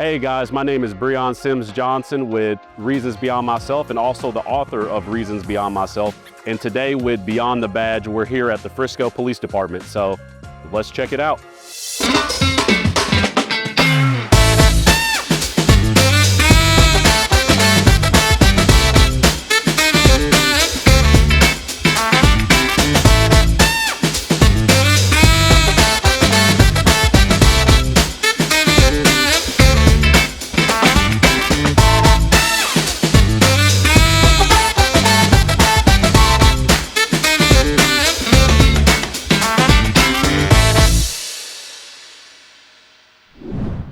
Hey guys, my name is Brion Sims-Johnson with Reasons Beyond Myself and also the author of Reasons Beyond Myself. And today with Beyond the Badge, we're here at the Frisco Police Department. So let's check it out.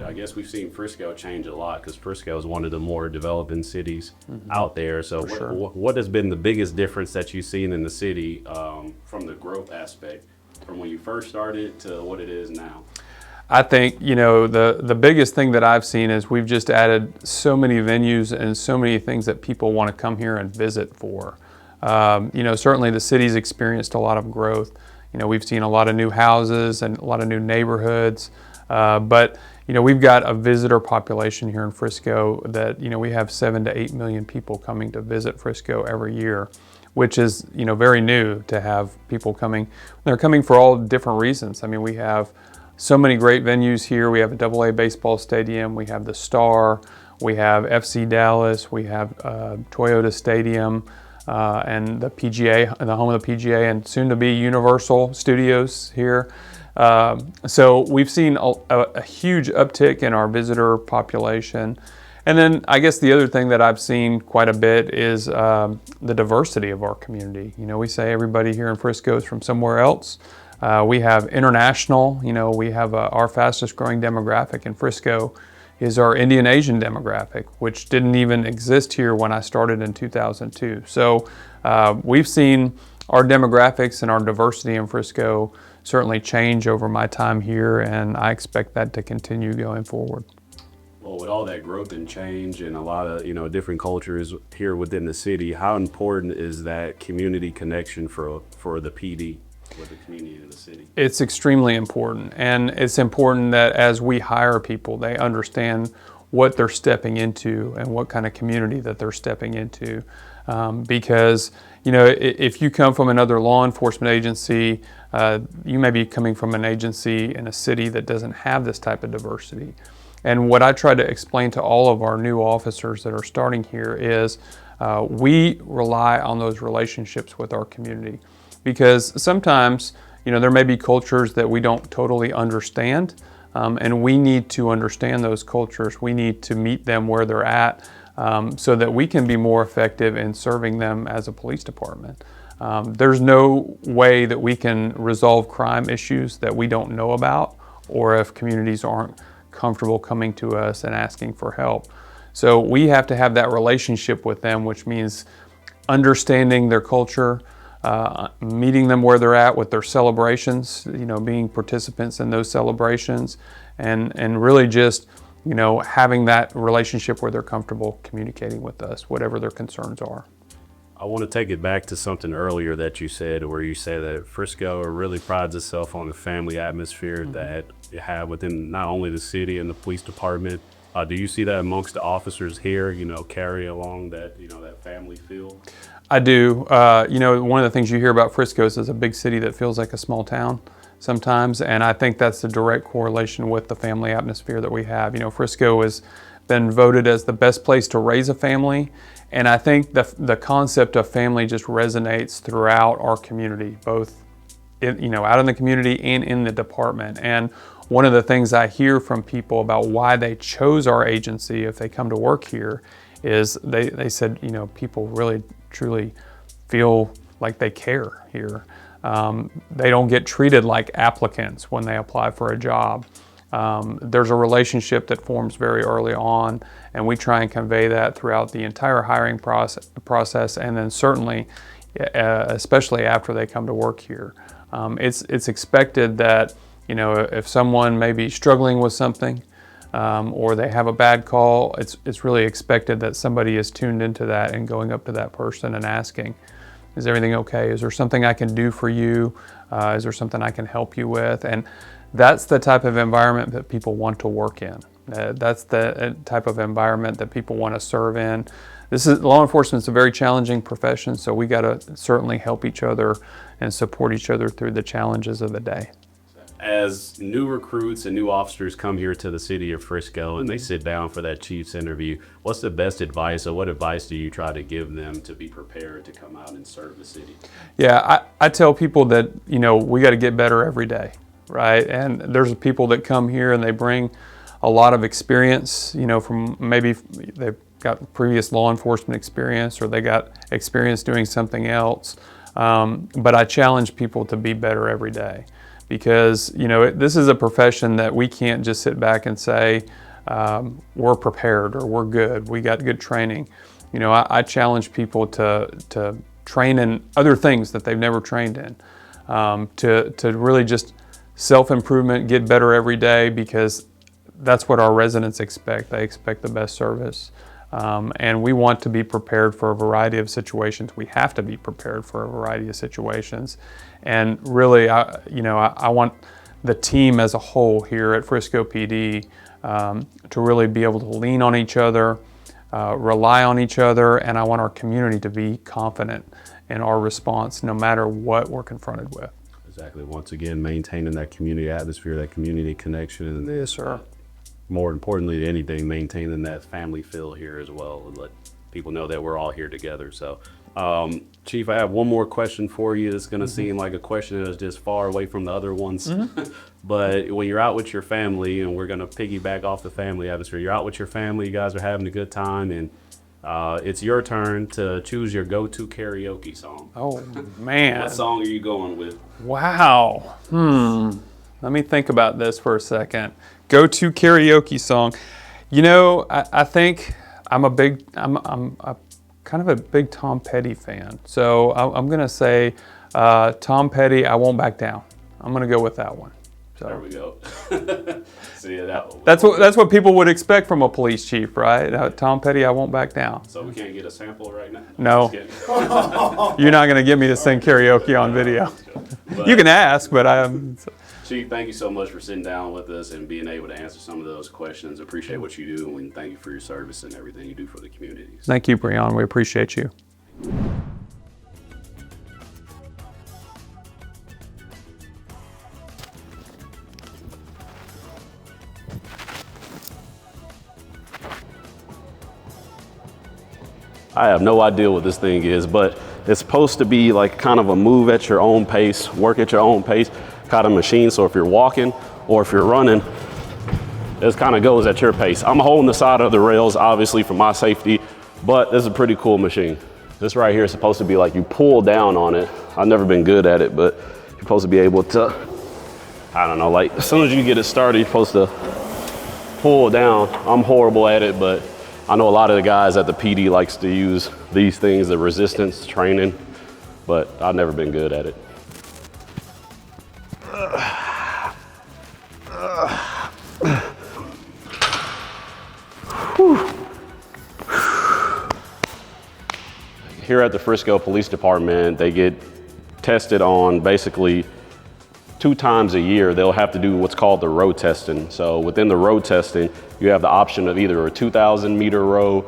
I guess we've seen Frisco change a lot because Frisco is one of the more developing cities out there. So what has been the biggest difference that you've seen in the city from the growth aspect from when you first started to what it is now? I think, the biggest thing that I've seen is we've just added so many venues and so many things that people want to come here and visit for. Certainly the city's experienced a lot of growth. We've seen a lot of new houses and a lot of new neighborhoods, but we've got a visitor population here in Frisco that, we have 7 to 8 million people coming to visit Frisco every year, which is, very new to have people coming. They're coming for all different reasons. I mean, we have so many great venues here. We have a AA baseball stadium. We have the Star. We have FC Dallas. We have Toyota Stadium and the PGA, the home of the PGA, and soon to be Universal Studios here. So we've seen a huge uptick in our visitor population. And then I guess the other thing that I've seen quite a bit is the diversity of our community. We say everybody here in Frisco is from somewhere else. We have international, we have our fastest growing demographic in Frisco is our Indian Asian demographic, which didn't even exist here when I started in 2002. So we've seen our demographics and our diversity in Frisco certainly change over my time here, and I expect that to continue going forward. Well, with all that growth and change and a lot of different cultures here within the city, how important is that community connection for the PD with the community in the city? It's extremely important, and it's important that as we hire people, they understand what they're stepping into and what kind of community that they're stepping into. Because if you come from another law enforcement agency, you may be coming from an agency in a city that doesn't have this type of diversity. And what I try to explain to all of our new officers that are starting here is we rely on those relationships with our community. Because sometimes, there may be cultures that we don't totally understand, and we need to understand those cultures. We need to meet them where they're at so that we can be more effective in serving them as a police department. There's no way that we can resolve crime issues that we don't know about, or if communities aren't comfortable coming to us and asking for help. So we have to have that relationship with them, which means understanding their culture, meeting them where they're at with their celebrations, being participants in those celebrations, and really just, having that relationship where they're comfortable communicating with us, whatever their concerns are. I want to take it back to something earlier that you said, where you said that Frisco really prides itself on the family atmosphere that you have within not only the city and the police department. Do you see that amongst the officers here, carry along that, that family feel? I do. One of the things you hear about Frisco is it's a big city that feels like a small town sometimes, and I think that's a direct correlation with the family atmosphere that we have. Frisco has been voted as the best place to raise a family, and I think the concept of family just resonates throughout our community, both out in the community and in the department. And one of the things I hear from people about why they chose our agency if they come to work here is they said, people really truly feel like they care here. They don't get treated like applicants when they apply for a job. There's a relationship that forms very early on, and we try and convey that throughout the entire hiring process, and then certainly, especially after they come to work here. It's expected that, if someone may be struggling with something, or they have a bad call, it's really expected that somebody is tuned into that and going up to that person and asking, is everything okay? Is there something I can do for you? Is there something I can help you with? And that's the type of environment that people want to work in. That's the type of environment that people want to serve in. Law enforcement is a very challenging profession, so we got to certainly help each other and support each other through the challenges of the day. As new recruits and new officers come here to the city of Frisco and they sit down for that chief's interview, what's the best advice, or what advice do you try to give them to be prepared to come out and serve the city? Yeah, I tell people that, we got to get better every day, right? And there's people that come here and they bring a lot of experience, from maybe they've got previous law enforcement experience or they got experience doing something else. But I challenge people to be better every day. Because this is a profession that we can't just sit back and say we're prepared or we're good, we got good training. I challenge people to train in other things that they've never trained in, to really just self-improvement, get better every day, because that's what our residents expect. They expect the best service. And we want to be prepared for a variety of situations. We have to be prepared for a variety of situations. And really, I want the team as a whole here at Frisco PD to really be able to lean on each other, rely on each other, and I want our community to be confident in our response no matter what we're confronted with. Exactly. Once again, maintaining that community atmosphere, that community connection. And yes, sir. More importantly than anything, maintaining that family feel here as well, and let people know that we're all here together. So, Chief, I have one more question for you. It's going to seem like a question that's just far away from the other ones. But when you're out with your family, and we're going to piggyback off the family atmosphere, you're out with your family, you guys are having a good time, and it's your turn to choose your go-to karaoke song. Oh, man. What song are you going with? Wow. Let me think about this for a second. Go-to karaoke song. I think I'm kind of a big Tom Petty fan. So I'm going to say Tom Petty, I Won't Back Down. I'm going to go with that one. So there we go. See, that's what people would expect from a police chief, right? Tom Petty, I Won't Back Down. So we can't get a sample right now? No. You're not going to get me to sing karaoke on video. You can ask, but Chief, thank you so much for sitting down with us and being able to answer some of those questions. Appreciate what you do, and thank you for your service and everything you do for the communities. Thank you, Brion. We appreciate you. I have no idea what this thing is, but it's supposed to be like kind of a move at your own pace, work at your own pace kind of machine. So if you're walking or if you're running, it kind of goes at your pace. I'm holding the side of the rails, obviously, for my safety, but this is a pretty cool machine. This right here is supposed to be like you pull down on it. I've never been good at it, but you're supposed to be able to, I don't know, like as soon as you get it started, you're supposed to pull down. I'm horrible at it, but I know a lot of the guys at the PD likes to use these things, the resistance training, but I've never been good at it. Here at the Frisco Police Department, they get tested on basically 2 times a year. They'll have to do what's called the road testing. So within the road testing, you have the option of either a 2,000 meter row,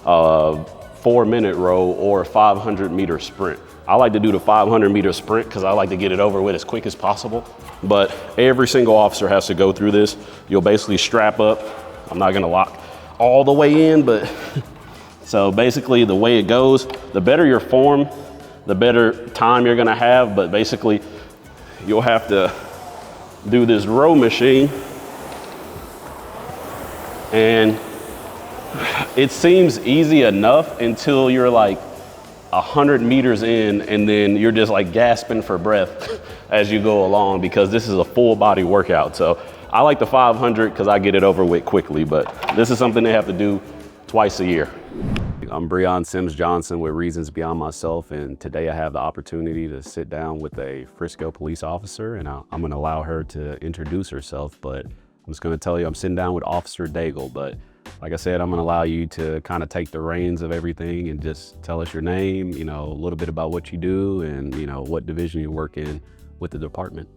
a 4-minute row, or a 500 meter sprint. I like to do the 500 meter sprint because I like to get it over with as quick as possible. But every single officer has to go through this. You'll basically strap up. I'm not gonna lock all the way in, but so basically the way it goes, the better your form, the better time you're gonna have, but basically you'll have to do this row machine, and it seems easy enough until you're like 100 meters in, and then you're just like gasping for breath as you go along, because this is a full body workout. So I like the 500 because I get it over with quickly, but this is something they have to do twice a year. I'm Brion Sims-Johnson with Reasons Beyond Myself, and today I have the opportunity to sit down with a Frisco police officer, and I'm going to allow her to introduce herself, but I'm just going to tell you I'm sitting down with Officer Daigle. But like I said, I'm going to allow you to kind of take the reins of everything and just tell us your name, you know, a little bit about what you do, and, you know, what division you work in with the department.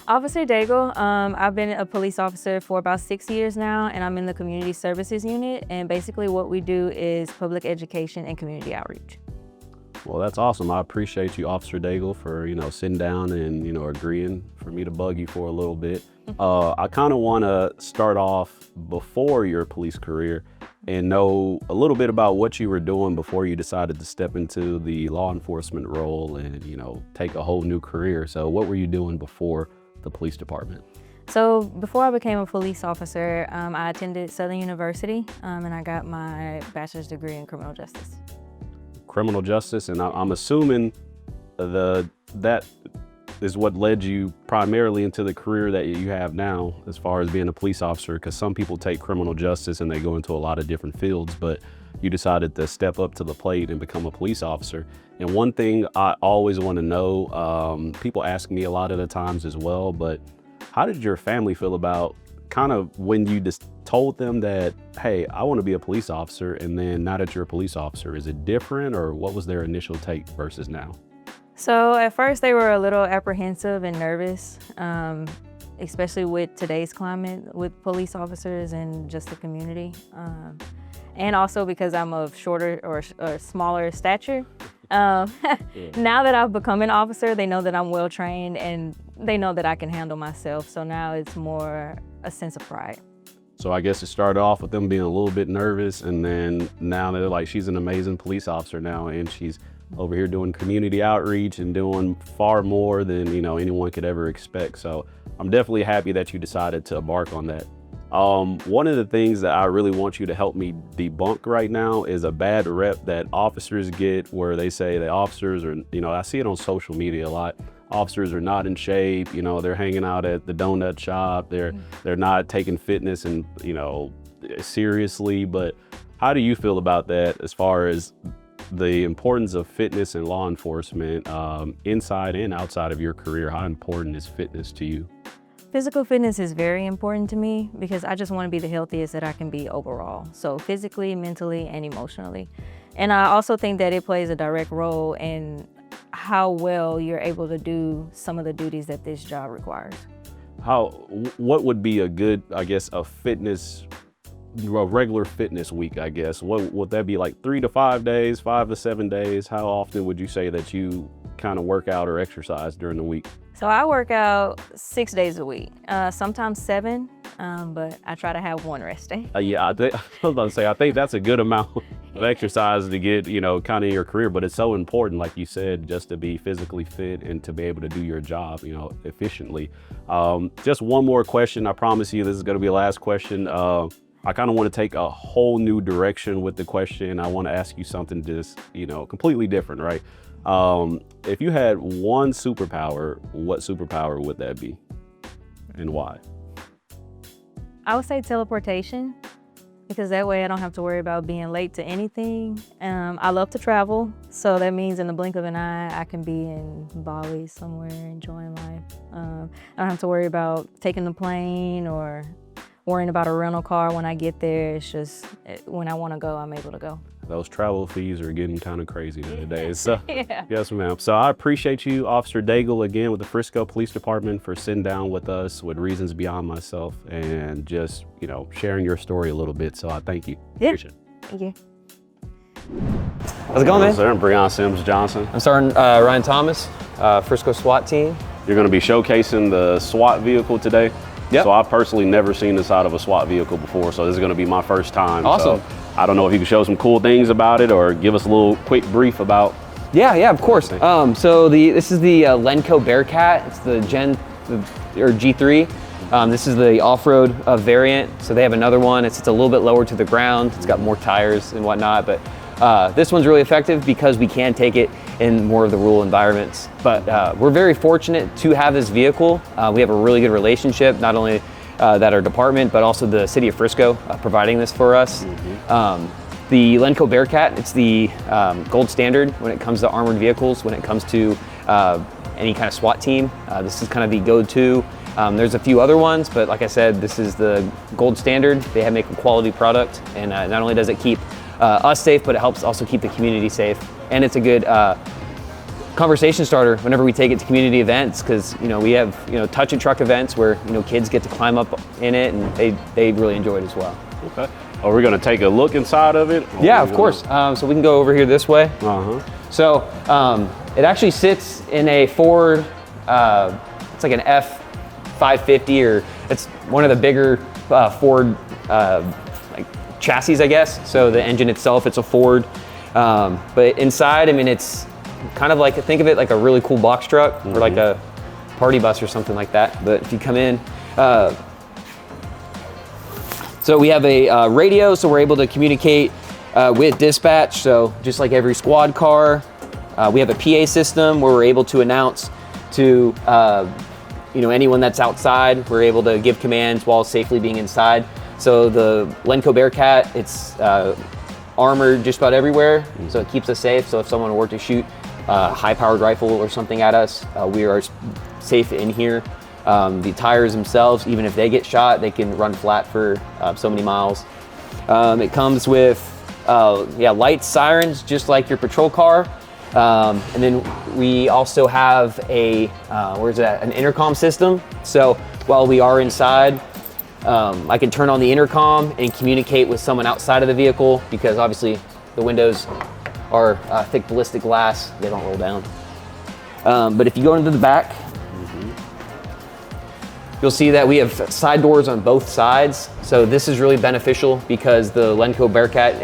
Officer Daigle, I've been a police officer for about 6 years now, and I'm in the community services unit. And basically what we do is public education and community outreach. Well, that's awesome. I appreciate you, Officer Daigle, for, sitting down and, agreeing for me to bug you for a little bit. I kind of want to start off before your police career and know a little bit about what you were doing before you decided to step into the law enforcement role and, take a whole new career. So what were you doing before the police department? So before I became a police officer, I attended Southern University and I got my bachelor's degree in criminal justice. Criminal justice, and I'm assuming that is what led you primarily into the career that you have now as far as being a police officer, because some people take criminal justice and they go into a lot of different fields, but you decided to step up to the plate and become a police officer. And one thing I always want to know, people ask me a lot of the times as well, but how did your family feel about kind of when you just told them that, hey, I want to be a police officer, and then now that you're a police officer, is it different, or what was their initial take versus now? So at first they were a little apprehensive and nervous, especially with today's climate with police officers and just the community. And also because I'm of shorter or smaller stature. Now that I've become an officer, they know that I'm well trained and they know that I can handle myself. So now it's more a sense of pride. So I guess it started off with them being a little bit nervous, and then now they're like, she's an amazing police officer now, and she's over here doing community outreach and doing far more than anyone could ever expect. So I'm definitely happy that you decided to embark on that. One of the things that I really want you to help me debunk right now is a bad rep that officers get, where they say that officers are, I see it on social media a lot. Officers are not in shape, they're hanging out at the donut shop, they're not taking fitness and, seriously. But how do you feel about that as far as the importance of fitness in law enforcement, inside and outside of your career? How important is fitness to you? Physical fitness is very important to me because I just want to be the healthiest that I can be overall. So physically, mentally, and emotionally. And I also think that it plays a direct role in how well you're able to do some of the duties that this job requires. What would be a good, a regular fitness week, I guess? What would that be, like 3 to 5 days, 5 to 7 days? How often would you say that you kind of work out or exercise during the week? So I work out 6 days a week, sometimes 7, but I try to have 1 rest day. Yeah, I was about to say, I think that's a good amount of exercise to get, kind of your career, but it's so important, like you said, just to be physically fit and to be able to do your job, efficiently. Just one more question. I promise you this is going to be the last question. I kind of want to take a whole new direction with the question. I want to ask you something just, completely different, right? If you had one superpower, what superpower would that be and why? I would say teleportation, because that way I don't have to worry about being late to anything. I love to travel, so that means in the blink of an eye, I can be in Bali somewhere enjoying life. I don't have to worry about taking the plane or worrying about a rental car when I get there. It's just when I want to go, I'm able to go. Those travel fees are getting kind of crazy nowadays. So, yeah. Yes, ma'am. So I appreciate you, Officer Daigle, again with the Frisco Police Department, for sitting down with us with reasons beyond myself and just, sharing your story a little bit. So I thank you. Yeah. Appreciate it. Thank you. How's it going, man? Sir, I'm Brion Sims-Johnson. I'm Sergeant Ryan Thomas, Frisco SWAT team. You're going to be showcasing the SWAT vehicle today. Yep. So I've personally never seen the side of a SWAT vehicle before, so this is going to be my first time. Awesome. So I don't know if you can show some cool things about it or give us a little quick brief about. Yeah, of course. So this is the Lenco Bearcat. It's the G3. This is the off-road variant. So they have another one. It's a little bit lower to the ground. It's got more tires and whatnot, but this one's really effective because we can take it in more of the rural environments. But we're very fortunate to have this vehicle. We have a really good relationship, not only that our department, but also the city of Frisco providing this for us. The Lenco Bearcat, it's the gold standard when it comes to armored vehicles, when it comes to any kind of SWAT team. This is kind of the go-to. There's a few other ones, but like I said, this is the gold standard. They make a quality product, and not only does it keep us safe, but it helps also keep the community safe. And it's a good conversation starter whenever we take it to community events, because we have touch and truck events where kids get to climb up in it, and they really enjoy it as well. Okay. Are we going to take a look inside of it? Yeah, of course. So we can go over here this way. So it actually sits in a Ford, it's like an F550, or it's one of the bigger Ford like chassis, I guess. So the engine itself, it's a Ford. But inside, I mean, it's kind of like, think of it like a really cool box truck, or like a party bus or something like that. But if you come in, so we have a radio, so we're able to communicate with dispatch. So just like every squad car, we have a PA system where we're able to announce to anyone that's outside. We're able to give commands while safely being inside. So the Lenco Bearcat, it's armored just about everywhere, so it keeps us safe. So if someone were to shoot a high-powered rifle or something at us, we are safe in here. The tires themselves, even if they get shot, they can run flat for so many miles. It comes with lights, sirens, just like your patrol car. And then we also have an intercom system. So while we are inside, I can turn on the intercom and communicate with someone outside of the vehicle, because obviously the windows are thick ballistic glass, they don't roll down. But if you go into the back, you'll see that we have side doors on both sides. So this is really beneficial because the Lenco Bearcat,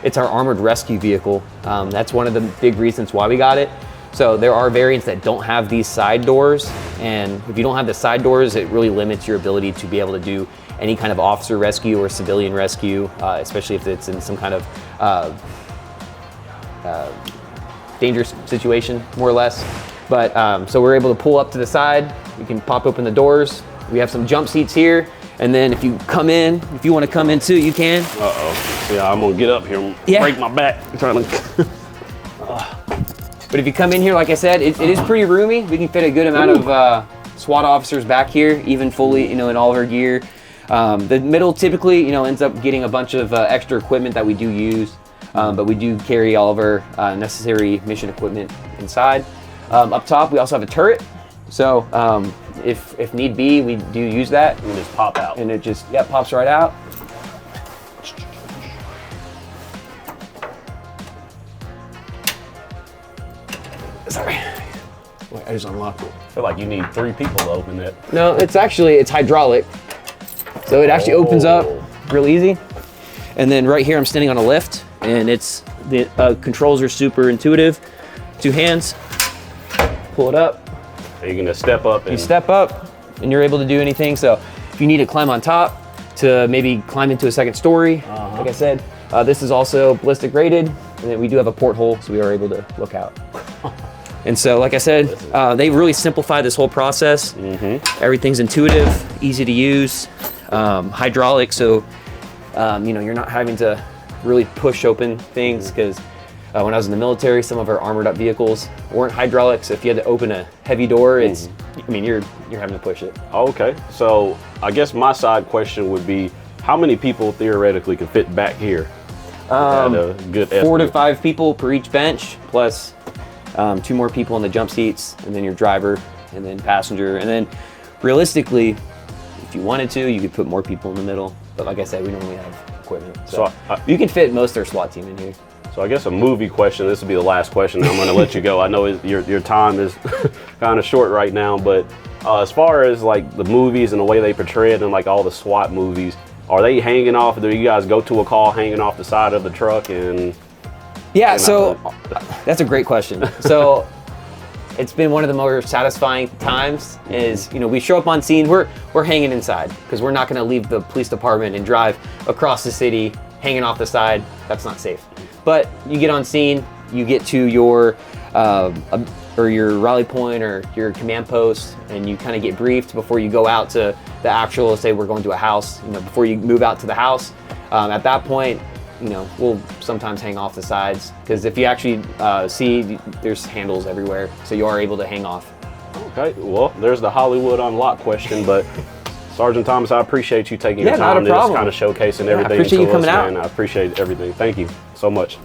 it's our armored rescue vehicle. That's one of the big reasons why we got it. So there are variants that don't have these side doors, and if you don't have the side doors, it really limits your ability to be able to do any kind of officer rescue or civilian rescue, especially if it's in some kind of dangerous situation, more or less. But so we're able to pull up to the side. You can pop open the doors. We have some jump seats here, and then if you come in, if you want to come in too, you can. Yeah, I'm gonna get up here and break my back. I'm trying to. But if you come in here, like I said, it is pretty roomy. We can fit a good amount of SWAT officers back here, even fully, in all of our gear. The middle typically, ends up getting a bunch of extra equipment that we do use, but we do carry all of our necessary mission equipment inside. Up top, we also have a turret. So if need be, we do use that. And just pop out. And it just, pops right out. Sorry. Wait, I just unlocked it. I feel like you need 3 people to open it. No, it's hydraulic. So it actually opens up real easy. And then right here, I'm standing on a lift, and the controls are super intuitive. 2 hands, pull it up. So you can just step up. You step up, and you're able to do anything. So if you need to climb on top to maybe climb into a 2nd story, like I said, this is also ballistic rated, and then we do have a porthole, so we are able to look out. And so, like I said, they really simplify this whole process. Everything's intuitive, easy to use, hydraulic, so you're not having to really push open things, because when I was in the military, some of our armored up vehicles weren't hydraulic, so if you had to open a heavy door, you're having to push it. Okay, so I guess my side question would be, how many people theoretically could fit back here? A good 4 to 5 people per each bench, plus 2 more people in the jump seats, and then your driver, and then passenger, and then realistically, if you wanted to, you could put more people in the middle. But like I said, we normally have equipment, so you can fit most of their SWAT team in here. So I guess a movie question. This will be the last question. I'm going to let you go. I know your time is kind of short right now, but as far as like the movies and the way they portray it, and like all the SWAT movies, are they hanging off? Do you guys go to a call hanging off the side of the truck and? Yeah, so that's a great question. So it's been one of the more satisfying times is, we show up on scene, we're hanging inside, because we're not gonna leave the police department and drive across the city hanging off the side. That's not safe. But you get on scene, you get to your rally point or your command post, and you kind of get briefed before you go out to the actual, say we're going to a house, before you move out to the house. At that point, we'll sometimes hang off the sides, because if you actually see, there's handles everywhere, so you are able to hang off. Okay, well, there's the Hollywood Unlocked question, but Sergeant Thomas, I appreciate you taking your time to just kind of showing everything. I appreciate you coming out. Man. I appreciate everything. Thank you so much.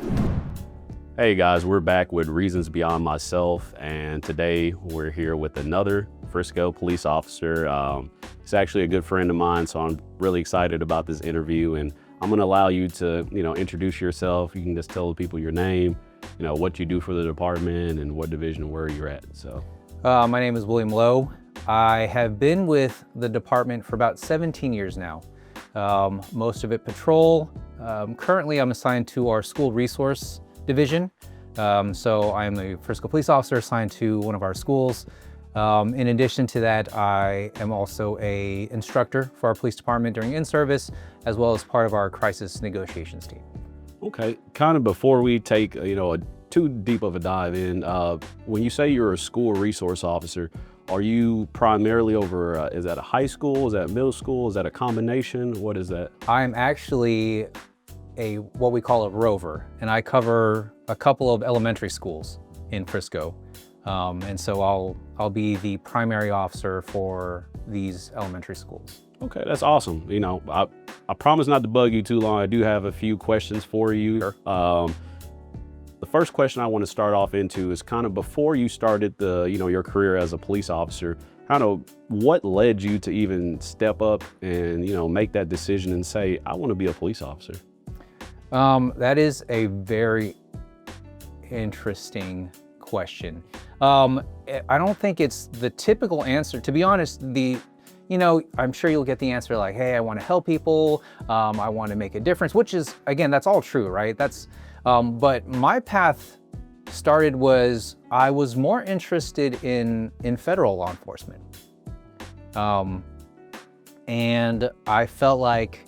Hey guys, we're back with Reasons Beyond Myself, and today we're here with another Frisco police officer. He's actually a good friend of mine, so I'm really excited about this interview, and I'm gonna allow you to, introduce yourself. You can just tell the people your name, what you do for the department and what division where you're at. So, my name is William Lowe. I have been with the department for about 17 years now. Most of it patrol. Currently I'm assigned to our school resource division. So I'm a Frisco police officer assigned to one of our schools. In addition to that, I am also an instructor for our police department during in-service, as well as part of our crisis negotiations team. okay, kind of before we take, too deep of a dive in, when you say you're a school resource officer, are you primarily over, is that a high school, is that middle school, is that a combination, what is that? I'm actually what we call a rover, and I cover a couple of elementary schools in Frisco. And so I'll be the primary officer for these elementary schools. Okay, that's awesome. I promise not to bug you too long. I do have a few questions for you. Sure. The first question I want to start off into is kind of before you started your career as a police officer, kind of what led you to even step up and, make that decision and say, I want to be a police officer? That is a very interesting question. I don't think it's the typical answer. To be honest, I'm sure you'll get the answer like, hey, I want to help people. I want to make a difference, which is, again, that's all true, right? But my path started I was more interested in federal law enforcement. And I felt like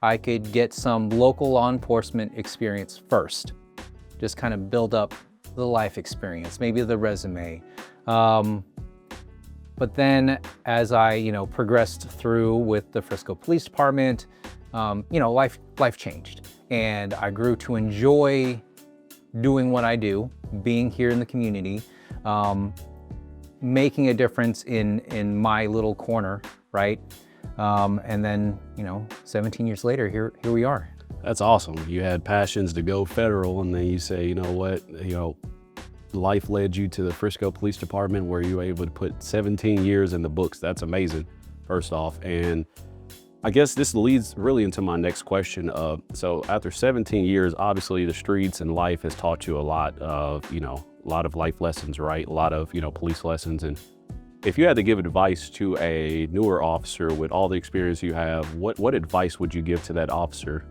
I could get some local law enforcement experience first, just kind of build up the life experience, maybe the resume. But then as I, progressed through with the Frisco Police Department, life changed, and I grew to enjoy doing what I do, being here in the community, making a difference in my little corner, right? And then, 17 years later, here we are. That's awesome. You had passions to go federal, and then you say, you know what, life led you to the Frisco Police Department where you were able to put 17 years in the books. That's amazing, first off. And I guess this leads really into my next question. So after 17 years, obviously the streets and life has taught you a lot of, a lot of life lessons, right? A lot of, police lessons. And if you had to give advice to a newer officer with all the experience you have, what advice would you give to that officer?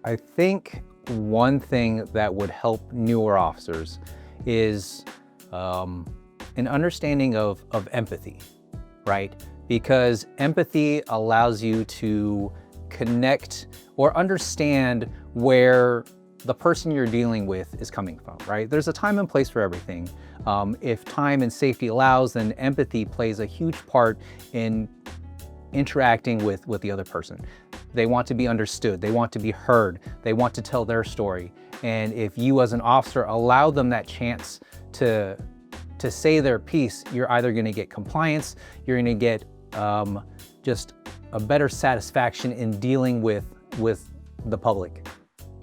I think one thing that would help newer officers is an understanding of empathy, right? Because empathy allows you to connect or understand where the person you're dealing with is coming from, right? There's a time and place for everything. If time and safety allows, then empathy plays a huge part in interacting with the other person. They want to be understood, they want to be heard, they want to tell their story. And if you as an officer allow them that chance to say their piece, you're either gonna get compliance, you're gonna get just a better satisfaction in dealing with the public.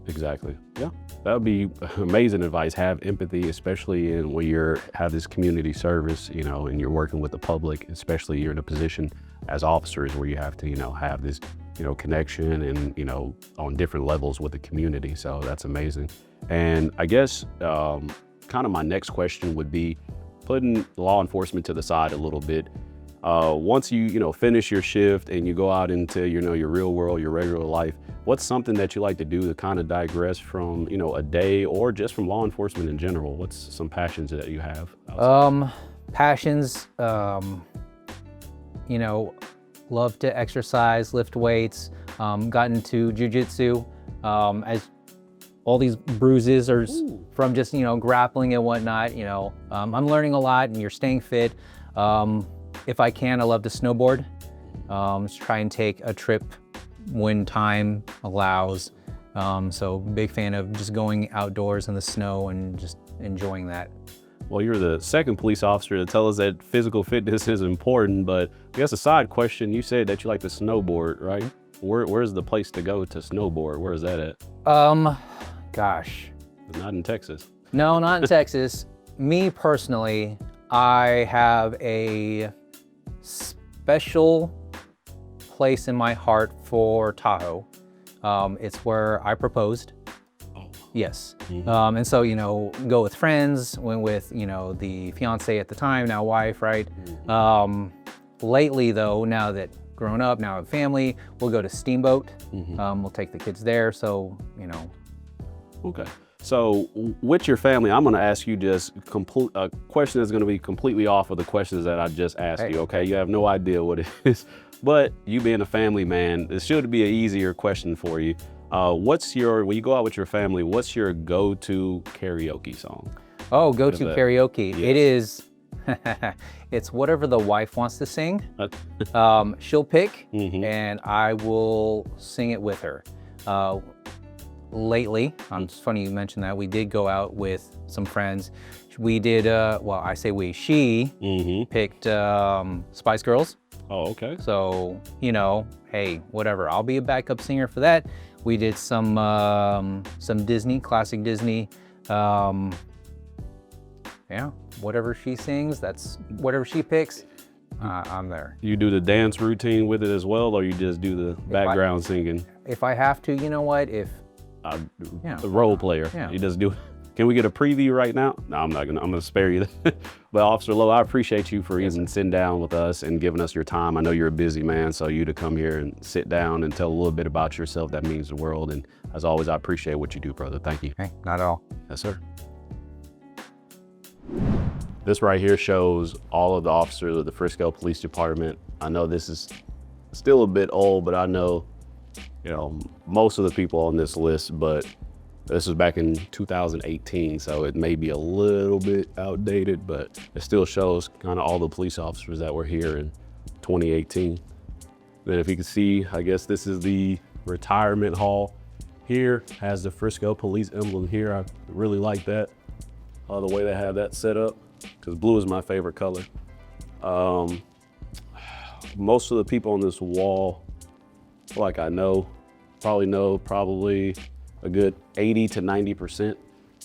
Exactly, yeah. That would be amazing advice. Have empathy, especially when you have this community service, and you're working with the public, especially you're in a position as officers where you have to, have this, connection and, on different levels with the community. So that's amazing. And I guess kind of my next question would be putting law enforcement to the side a little bit. Once you, finish your shift and you go out into, your real world, your regular life, what's something that you like to do to kind of digress from, a day or just from law enforcement in general? What's some passions that you have? Passions, love to exercise, lift weights, got into jujitsu, as all these bruises are from just, grappling and whatnot, I'm learning a lot and you're staying fit. If I can, I love to snowboard. Just try and take a trip when time allows. So big fan of just going outdoors in the snow and just enjoying that. Well, you're the second police officer to tell us that physical fitness is important, but I guess a side question, you said that you like to snowboard, right? Where's the place to go to snowboard? Where is that at? Gosh. Not in Texas. No, not in Texas. Me personally, I have a special place in my heart for Tahoe. It's where I proposed. Yes. And so, you know, go with friends, went with, you know, the fiance at the time, now wife, right? Lately though, now that grown up, now I have family, we'll go to Steamboat. We'll take the kids there. So, you know. Okay. So with your family, I'm going to ask you just a question that's going to be completely off of the questions that I just asked you. Okay. You have no idea what it is, but you being a family man, this should be an easier question for you. When you go out with your family, what's your go-to karaoke song? Oh, go-to karaoke. Yes. It is, it's whatever the wife wants to sing. She'll pick and I will sing it with her. Lately, it's funny you mentioned that, we did go out with some friends. We did, well, I say we, she picked Spice Girls. Oh, okay. So, you know, hey, whatever, I'll be a backup singer for that. We did some Disney, classic Disney. Yeah, whatever she sings, that's whatever she picks, I'm there. You do the dance routine with it as well, or you just do the background singing? If I have to, you know what, The role player. Yeah. You just do. Can we get a preview right now? No, I'm gonna spare you that. But Officer Lowe, I appreciate you for even sitting down with us and giving us your time. I know you're a busy man, so you to come here and sit down and tell a little bit about yourself, that means the world. And as always, I appreciate what you do, brother. Thank you. Hey, not at all. Yes, sir. This right here shows all of the officers of the Frisco Police Department. I know this is still a bit old, but I know, you know, most of the people on this list, but this was back in 2018, so it may be a little bit outdated, but it still shows kind of all the police officers that were here in 2018. Then if you can see, I guess this is the retirement hall here, has the Frisco Police emblem here. I really like that, the way they have that set up, because blue is my favorite color. Most of the people on this wall, like I know, probably a good 80 to 90%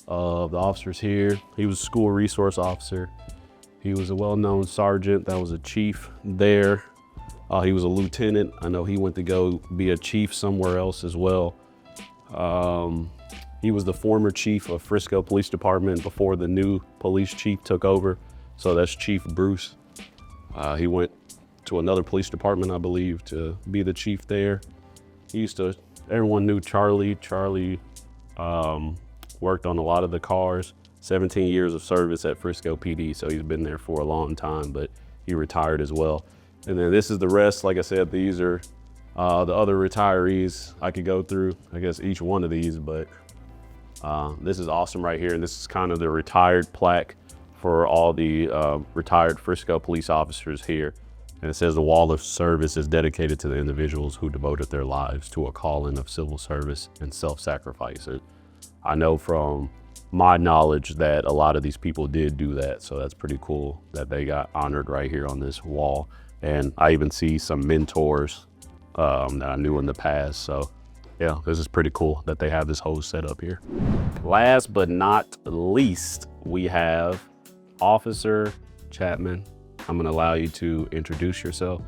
of the officers here. He was a school resource officer. He was a well-known sergeant that was a chief there. He was a lieutenant. I know he went to go be a chief somewhere else as well. He was the former chief of Frisco Police Department before the new police chief took over. So that's Chief Bruce. He went to another police department, I believe, to be the chief there. Everyone knew Charlie. Charlie worked on a lot of the cars, 17 years of service at Frisco PD, so he's been there for a long time, but he retired as well. And then this is the rest. Like I said, these are the other retirees. I could go through, I guess, each one of these, but this is awesome right here. And this is kind of the retired plaque for all the retired Frisco police officers here. And it says the wall of service is dedicated to the individuals who devoted their lives to a calling of civil service and self-sacrifice. I know from my knowledge that a lot of these people did do that. So that's pretty cool that they got honored right here on this wall. And I even see some mentors that I knew in the past. So yeah, this is pretty cool that they have this whole setup here. Last but not least, we have Officer Chapman. I'm gonna allow you to introduce yourself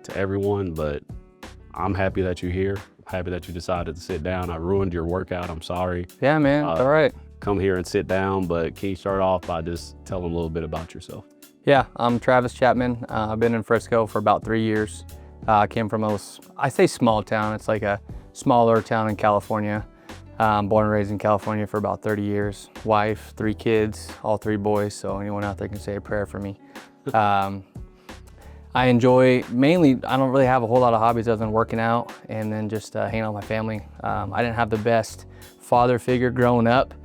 to everyone, but I'm happy that you're here. I'm happy that you decided to sit down. I ruined your workout, I'm sorry. Yeah, man, all right. Come here and sit down, but can you start off by just telling them a little bit about yourself? Yeah, I'm Travis Chapman. I've been in Frisco for about 3 years. I came from I say small town, it's like a smaller town in California. Born and raised in California for about 30 years. Wife, 3 kids, all 3 boys, so anyone out there can say a prayer for me. I enjoy, mainly, I don't really have a whole lot of hobbies other than working out and then just hanging out with my family. I didn't have the best father figure growing up,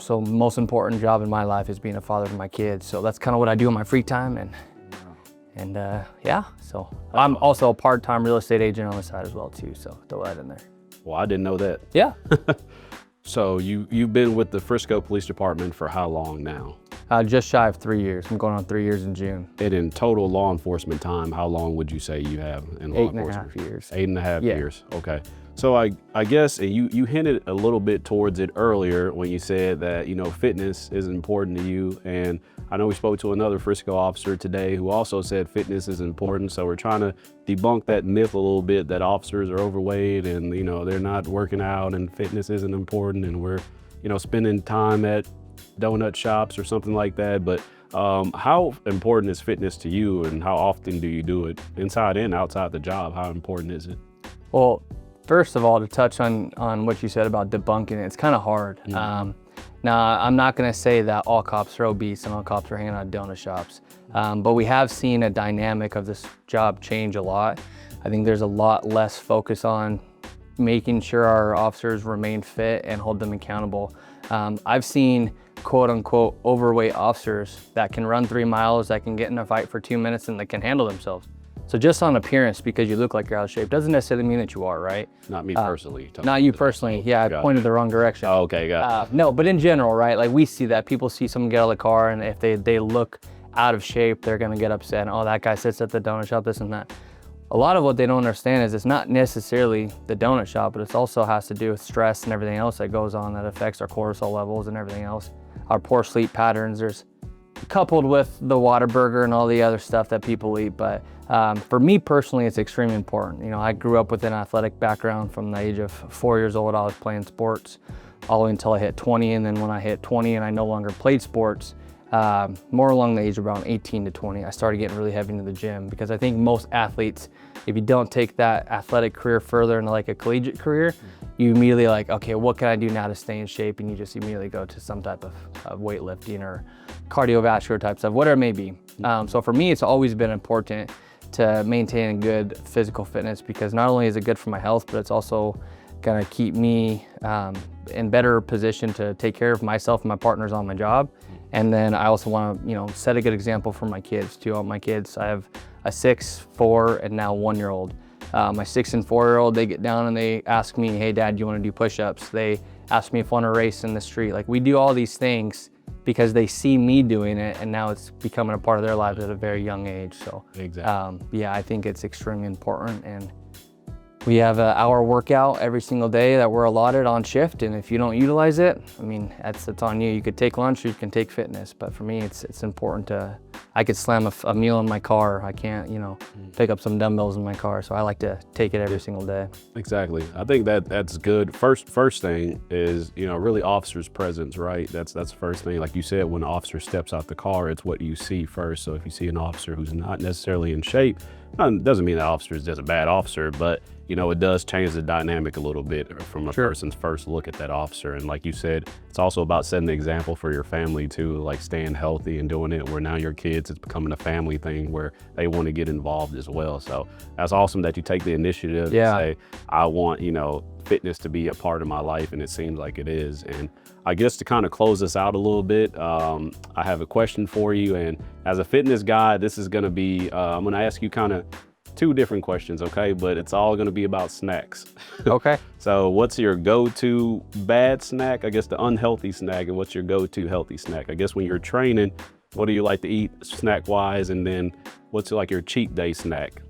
so most important job in my life is being a father to my kids. So that's kind of what I do in my free time, and yeah, so I'm also a part-time real estate agent on the side as well too, so throw that in there. Well, I didn't know that. Yeah. So you've been with the Frisco Police Department for how long now? Just shy of 3 years. I'm going on 3 years in June. And in total law enforcement time, how long would you say you have in law enforcement? 8.5 years. 8.5 Yeah. years, okay. So I guess you hinted a little bit towards it earlier when you said that, you know, fitness is important to you. And I know we spoke to another Frisco officer today who also said fitness is important. So we're trying to debunk that myth a little bit that officers are overweight and, you know, they're not working out and fitness isn't important and we're, you know, spending time at donut shops or something like that. But how important is fitness to you and how often do you do it inside and outside the job? How important is it? Well, first of all, to touch on what you said about debunking it, it's kind of hard. Now, I'm not going to say that all cops are obese and all cops are hanging out at donut shops, but we have seen a dynamic of this job change a lot. I think there's a lot less focus on making sure our officers remain fit and hold them accountable. I've seen quote unquote overweight officers that can run 3 miles, that can get in a fight for 2 minutes and that can handle themselves. So just on appearance, because you look like you're out of shape, doesn't necessarily mean that you are, right? Not me personally. Not you personally. Yeah, I pointed the wrong direction. Oh, okay, got it. No, but in general, right? Like we see that people see someone get out of the car and if they look out of shape, they're gonna get upset. Oh, that guy sits at the donut shop, this and that. A lot of what they don't understand is it's not necessarily the donut shop, but it also has to do with stress and everything else that goes on that affects our cortisol levels and everything else. Our poor sleep patterns, there's coupled with the Whataburger and all the other stuff that people eat. But for me personally, it's extremely important. You know, I grew up with an athletic background. From the age of 4 years old, I was playing sports all the way until I hit 20. And then when I hit 20 and I no longer played sports, more along the age of around 18 to 20, I started getting really heavy into the gym because I think most athletes, if you don't take that athletic career further into like a collegiate career, you immediately like, okay, what can I do now to stay in shape? And you just immediately go to some type of weightlifting or cardiovascular type stuff, whatever it may be. So for me, it's always been important to maintain a good physical fitness because not only is it good for my health, but it's also gonna keep me in better position to take care of myself and my partners on my job. And then I also want to, you know, set a good example for my kids too. All my kids, I have a 6, 4, and now 1-year-old. My 6 and 4-year-old, they get down and they ask me, hey dad, do you want to do push-ups? They ask me if I want to race in the street. Like we do all these things because they see me doing it and now it's becoming a part of their lives at a very young age. So Exactly. yeah, I think it's extremely important. And we have an hour workout every single day that we're allotted on shift. And if you don't utilize it, I mean, that's on you. You could take lunch or you can take fitness. But for me, it's important to, I could slam a meal in my car. I can't, you know, pick up some dumbbells in my car. So I like to take it every single day. Exactly. I think that's good. First thing is, you know, really officer's presence, right? That's the first thing. Like you said, when an officer steps out the car, it's what you see first. So if you see an officer who's not necessarily in shape, doesn't mean that officer is just a bad officer, but you know, it does change the dynamic a little bit from a person's first look at that officer. And like you said, it's also about setting the example for your family too, like staying healthy and doing it where now your kids, it's becoming a family thing where they want to get involved as well. So that's awesome that you take the initiative to say, I want, you know, fitness to be a part of my life, and it seems like it is. And I guess to kind of close this out a little bit, I have a question for you. And as a fitness guy, this is going to be, I'm going to ask you kind of 2 different questions, okay? But it's all going to be about snacks. Okay. So what's your go-to bad snack? I guess the unhealthy snack, and what's your go-to healthy snack? I guess when you're training, what do you like to eat snack-wise? And then what's like your cheat day snack?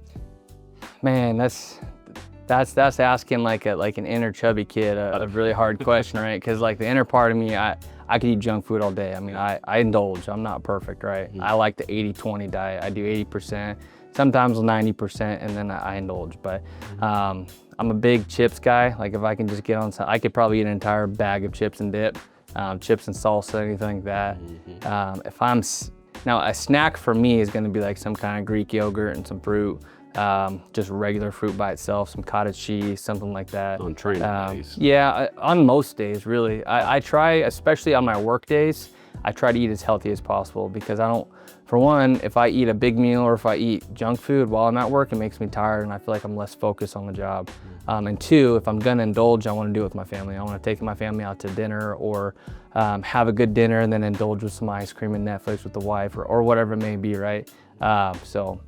Man, that's asking like an inner chubby kid a really hard question, right? Because like the inner part of me, I could eat junk food all day. I mean, I indulge. I'm not perfect, right? I like the 80-20 diet. I do 80%, sometimes 90%, and then I indulge. But I'm a big chips guy. Like if I can just get on some, I could probably eat an entire bag of chips and dip, chips and salsa, anything like that. If I'm, now a snack for me is gonna be like some kind of Greek yogurt and some fruit. Just regular fruit by itself, some cottage cheese, something like that. On training days? Yeah, on most days, really. I try, especially on my work days, I try to eat as healthy as possible because I don't, for one, if I eat a big meal or if I eat junk food while I'm at work, it makes me tired and I feel like I'm less focused on the job. And 2, if I'm gonna indulge, I wanna do it with my family. I wanna take my family out to dinner or have a good dinner and then indulge with some ice cream and Netflix with the wife or whatever it may be, right? So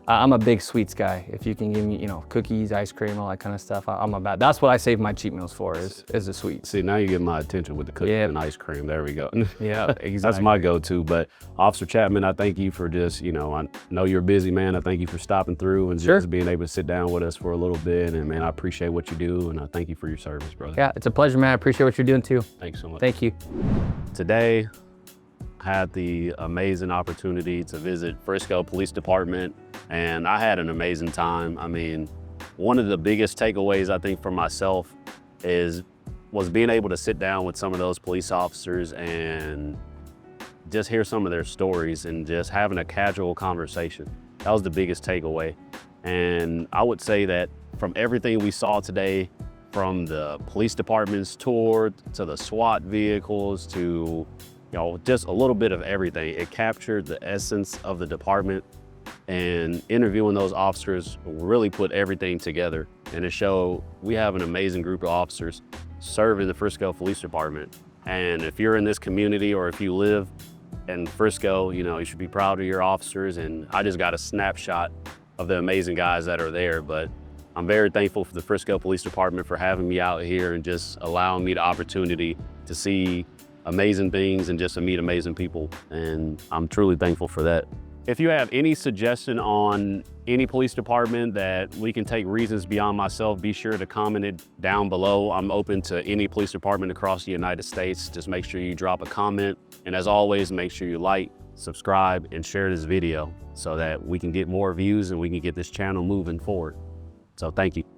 I'm a big sweets guy. If you can give me, you know, cookies, ice cream, all that kind of stuff, I'm about. That's what I save my cheat meals for is the sweets. See, now you get my attention with the cookies Yep. and ice cream. There we go. Yeah, exactly. That's my go-to. But Officer Chapman, I thank you for just, you know, I know you're a busy man. I thank you for stopping through and Sure. just being able to sit down with us for a little bit. And man, I appreciate what you do, and I thank you for your service, brother. Yeah, it's a pleasure, man. I appreciate what you're doing too. Thanks so much. Thank you. Today, I had the amazing opportunity to visit Frisco Police Department, and I had an amazing time. I mean, one of the biggest takeaways I think for myself was being able to sit down with some of those police officers and just hear some of their stories and just having a casual conversation. That was the biggest takeaway. And I would say that from everything we saw today, from the police department's tour to the SWAT vehicles to, you know, just a little bit of everything, it captured the essence of the department, and interviewing those officers really put everything together. And it showed we have an amazing group of officers serving the Frisco Police Department. And if you're in this community or if you live in Frisco, you know, you should be proud of your officers. And I just got a snapshot of the amazing guys that are there. But I'm very thankful for the Frisco Police Department for having me out here and just allowing me the opportunity to see amazing things and just to meet amazing people. And I'm truly thankful for that. If you have any suggestion on any police department that we can take reasons beyond myself, be sure to comment it down below. I'm open to any police department across the United States. Just make sure you drop a comment. And as always, make sure you like, subscribe, and share this video so that we can get more views and we can get this channel moving forward. So thank you.